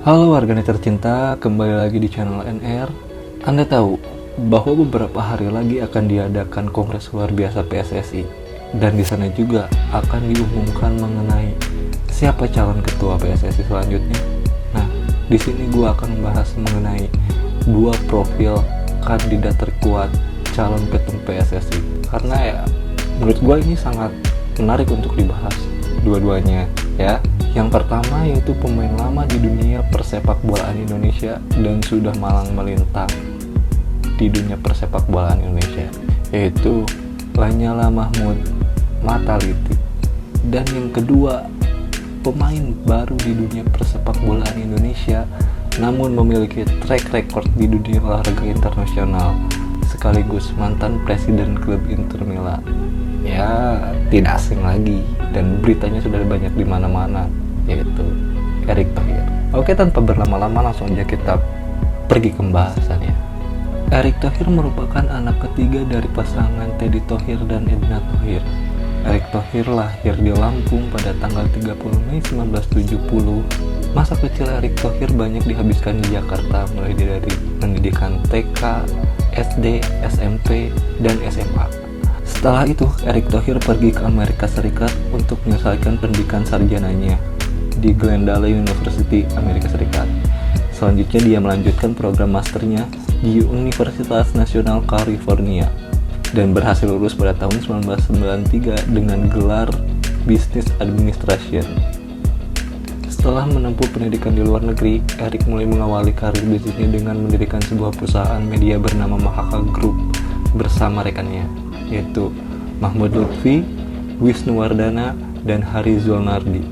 Halo warganet tercinta, kembali lagi di channel NR. Anda tahu bahwa beberapa hari lagi akan diadakan Kongres Luar Biasa PSSI, dan di sana juga akan diumumkan mengenai siapa calon ketua PSSI selanjutnya. Nah, di sini gue akan membahas mengenai dua profil kandidat terkuat calon ketum PSSI, karena ya menurut gue ini sangat menarik untuk dibahas dua-duanya ya. Yang pertama yaitu pemain lama di dunia persepakbolaan Indonesia dan sudah malang melintang di dunia persepakbolaan Indonesia, yaitu Lanyala Mahmud Mataliti. Dan yang kedua, pemain baru di dunia persepakbolaan Indonesia namun memiliki track record di dunia olahraga internasional, sekaligus mantan presiden klub Inter Milan. Ya, tidak asing lagi dan beritanya sudah banyak di mana-mana, yaitu Erick Thohir. Oke, tanpa berlama-lama langsung aja kita pergi ke pembahasannya. Erick Thohir merupakan anak ketiga dari pasangan Teddy Thohir dan Edna Thohir. Erick Thohir lahir di Lampung pada tanggal 30 Mei 1970. Masa kecil Erick Thohir banyak dihabiskan di Jakarta, mulai dari pendidikan TK, SD, SMP, dan SMA. Setelah itu, Erick Thohir pergi ke Amerika Serikat untuk menyelesaikan pendidikan sarjananya di Glendale University, Amerika Serikat. Selanjutnya dia melanjutkan program masternya di Universitas Nasional California dan berhasil lulus pada tahun 1993 dengan gelar Business Administration. Setelah menempuh pendidikan di luar negeri, Erick mulai mengawali karir bisnisnya dengan mendirikan sebuah perusahaan media bernama Mahaka Group bersama rekannya, yaitu Mahmud Lutfi, Wisnuwardana, dan Hari Zulnardi.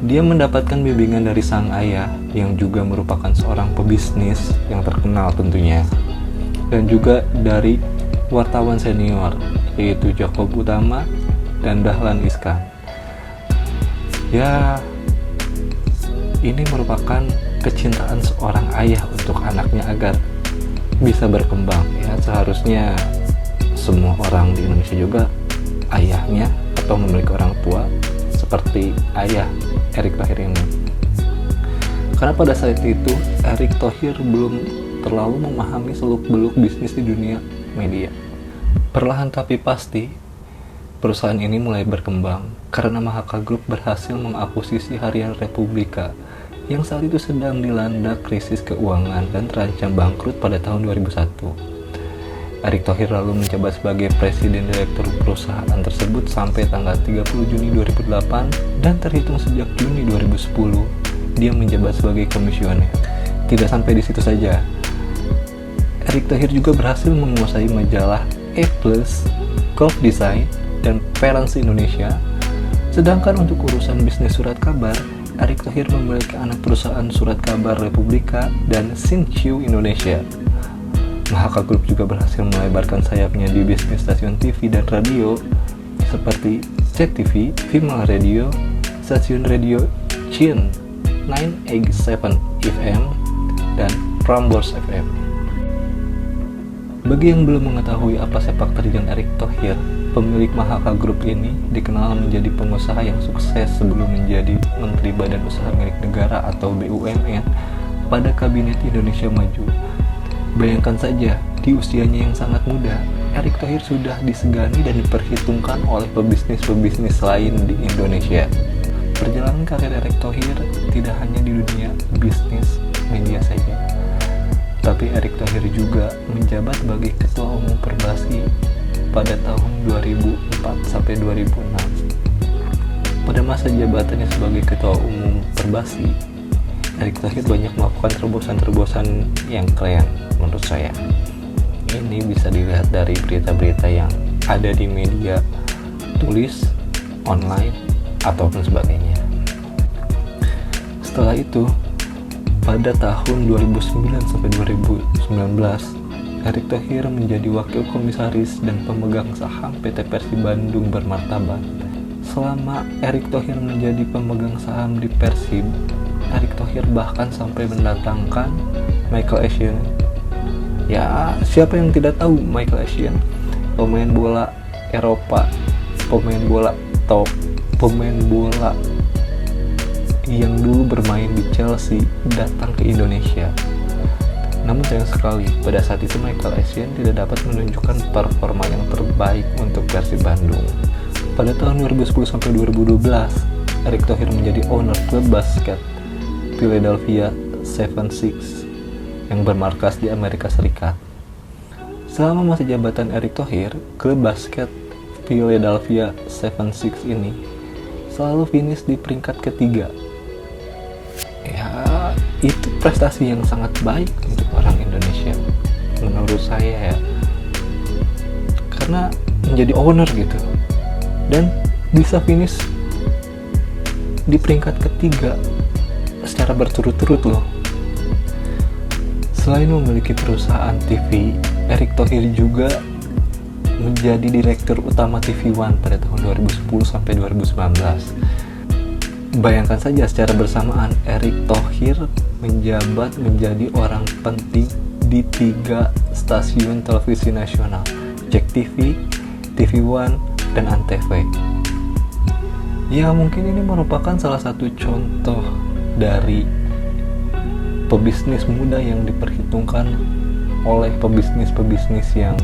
Dia mendapatkan bimbingan dari sang ayah yang juga merupakan seorang pebisnis yang terkenal tentunya, dan juga dari wartawan senior yaitu Jakob Utama dan Dahlan Iskan. Ya, ini merupakan kecintaan seorang ayah untuk anaknya agar bisa berkembang. Ya, seharusnya semua orang di Indonesia juga ayahnya atau memiliki orang tua seperti ayah Erick Thohir ini. Karena pada saat itu Erick Thohir belum terlalu memahami seluk-beluk bisnis di dunia media. Perlahan tapi pasti perusahaan ini mulai berkembang karena Mahaka Group berhasil mengakuisisi Harian Republika yang saat itu sedang dilanda krisis keuangan dan terancam bangkrut pada tahun 2001. Erick Thohir lalu menjabat sebagai presiden direktur perusahaan tersebut sampai tanggal 30 Juni 2008, dan terhitung sejak Juni 2010 dia menjabat sebagai komisioner. Tidak sampai di situ saja, Erick Thohir juga berhasil menguasai majalah E+, Golf Design, dan Parents Indonesia. Sedangkan untuk urusan bisnis surat kabar, Erick Thohir memiliki anak perusahaan Surat Kabar Republika dan Sinciu Indonesia. Mahaka Group juga berhasil melebarkan sayapnya di bisnis stasiun TV dan radio seperti Cek TV, Female Radio, stasiun radio Chin 987 FM, dan Prambors FM. Bagi yang belum mengetahui apa sepak terjang Erick Thohir, pemilik Mahaka Group ini dikenal menjadi pengusaha yang sukses sebelum menjadi Menteri Badan Usaha Milik Negara atau BUMN pada Kabinet Indonesia Maju. Bayangkan saja, di usianya yang sangat muda, Erick Thohir sudah disegani dan diperhitungkan oleh pebisnis-pebisnis lain di Indonesia. Perjalanan karir Erick Thohir tidak hanya di dunia bisnis media saja, tapi Erick Thohir juga menjabat sebagai Ketua Umum Perbasi pada tahun 2004 sampai 2006. Pada masa jabatannya sebagai Ketua Umum Perbasi, Erick Thohir banyak melakukan terobosan-terobosan yang keren menurut saya. Ini bisa dilihat dari berita-berita yang ada di media tulis, online, ataupun sebagainya. Setelah itu, pada tahun 2009 sampai 2019, Erick Thohir menjadi wakil komisaris dan pemegang saham PT Persib Bandung Bermartabat. Selama Erick Thohir menjadi pemegang saham di Persib, Erick Thohir bahkan sampai mendatangkan Michael Essien. Ya, siapa yang tidak tahu Michael Essien? Pemain bola Eropa, pemain bola top, pemain bola yang dulu bermain di Chelsea datang ke Indonesia. Namun sayang sekali, pada saat itu Michael Essien tidak dapat menunjukkan performa yang terbaik untuk Persib Bandung. Pada tahun 2010-2012, Erick Thohir menjadi owner klub basket Philadelphia 76 yang bermarkas di Amerika Serikat. Selama masa jabatan Erick Thohir, klub basket Philadelphia 76 ini selalu finish di peringkat ketiga. Ya, itu prestasi yang sangat baik untuk orang Indonesia menurut saya ya, karena menjadi owner gitu dan bisa finish di peringkat ketiga secara berturut-turut loh. Selain memiliki perusahaan TV, Erick Thohir juga menjadi direktur utama TV One pada tahun 2010 sampai 2019. Bayangkan saja, secara bersamaan Erick Thohir menjabat menjadi orang penting di 3 stasiun televisi nasional, JEK TV, TV One, dan Antv. Ya, mungkin ini merupakan salah satu contoh dari pebisnis muda yang diperhitungkan oleh pebisnis-pebisnis yang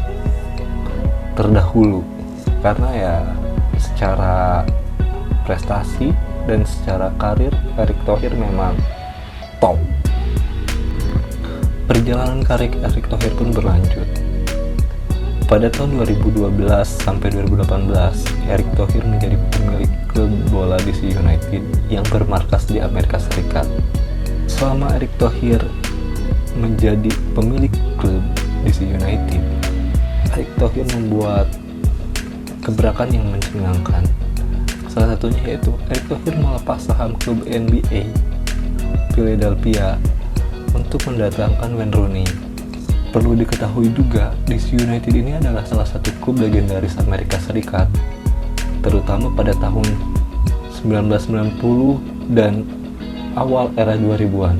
terdahulu, karena ya secara prestasi dan secara karir Erick Thohir memang top. Perjalanan karir Erick Thohir pun berlanjut. Pada tahun 2012 sampai 2018, Erick Thohir menjadi pemilik klub bola DC United yang bermarkas di Amerika Serikat. Selama Erick Thohir menjadi pemilik klub DC United, Erick Thohir membuat gebrakan yang mencengangkan. Salah satunya yaitu Erick Thohir melepas saham klub NBA Philadelphia untuk mendatangkan Wayne Rooney. Perlu diketahui juga, DC United ini adalah salah satu klub legendaris Amerika Serikat, terutama pada tahun 1990 dan awal era 2000-an.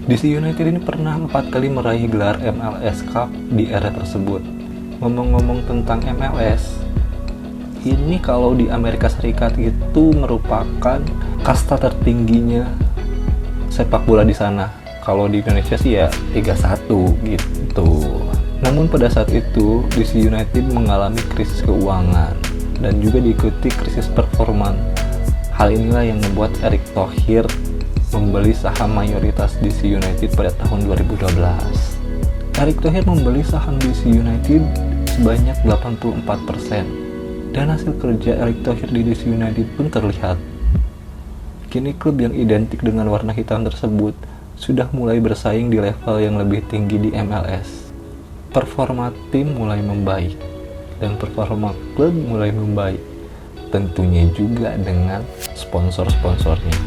DC United ini pernah 4 kali meraih gelar MLS Cup di era tersebut. Ngomong-ngomong tentang MLS, ini kalau di Amerika Serikat itu merupakan kasta tertingginya sepak bola di sana. Kalau di Indonesia sih ya Liga 1 gitu. Namun pada saat itu DC United mengalami krisis keuangan dan juga diikuti krisis performan. Hal inilah yang membuat Erick Thohir membeli saham mayoritas DC United pada tahun 2012. Erick Thohir membeli saham DC United sebanyak 84%. Dan hasil kerja Erick Thohir di DC United pun terlihat. Kini klub yang identik dengan warna hitam tersebut sudah mulai bersaing di level yang lebih tinggi di MLS. Performa tim mulai membaik dan performa klub mulai membaik. Tentunya juga dengan sponsor-sponsornya.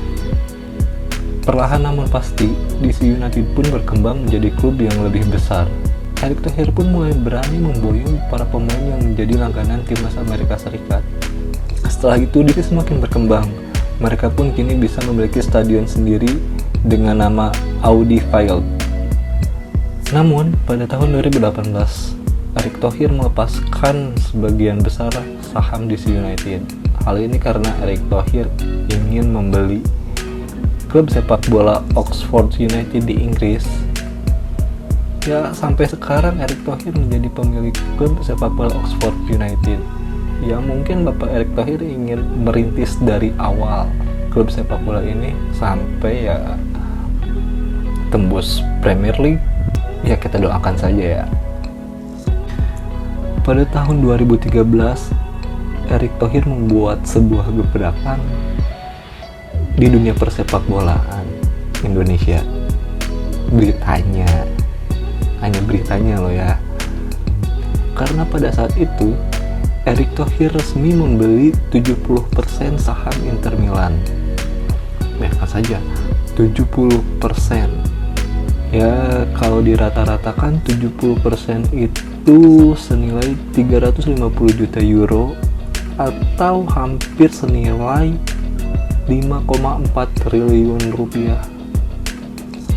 Perlahan namun pasti, DC United pun berkembang menjadi klub yang lebih besar. Erick Thohir pun mulai berani memboyong para pemain yang menjadi langganan timnas Amerika Serikat. Setelah itu, DC semakin berkembang. Mereka pun kini bisa memiliki stadion sendiri dengan nama Audi Field. Namun, pada tahun 2018, Erick Thohir melepaskan sebagian besar saham DC United. Hal ini karena Erick Thohir ingin membeli klub sepak bola Oxford United di Inggris. Ya, sampai sekarang Erick Thohir menjadi pemilik klub sepak bola Oxford United. Ya, mungkin Bapak Erick Thohir ingin merintis dari awal klub sepak bola ini sampai ya tembus Premier League. Ya, kita doakan saja ya. Pada tahun 2013, Erick Thohir membuat sebuah gebrakan di dunia persepak bolaan Indonesia. Hanya beritanya loh ya. Karena pada saat itu Erick Thohir resmi membeli 70% saham Inter Milan. Bayangkan saja, 70%. Ya, kalau dirata-ratakan 70% itu senilai 350 juta euro atau hampir senilai 5,4 triliun rupiah.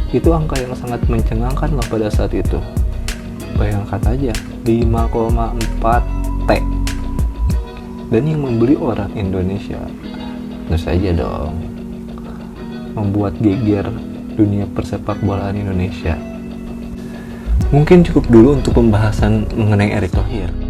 Itu angka yang sangat mencengangkan lah pada saat itu. Bayangkan aja, 5,4 T. Dan yang membeli orang Indonesia. Tentu saja dong. membuat geger dunia persepak bolaan Indonesia. Mungkin cukup dulu untuk pembahasan mengenai Erick Thohir.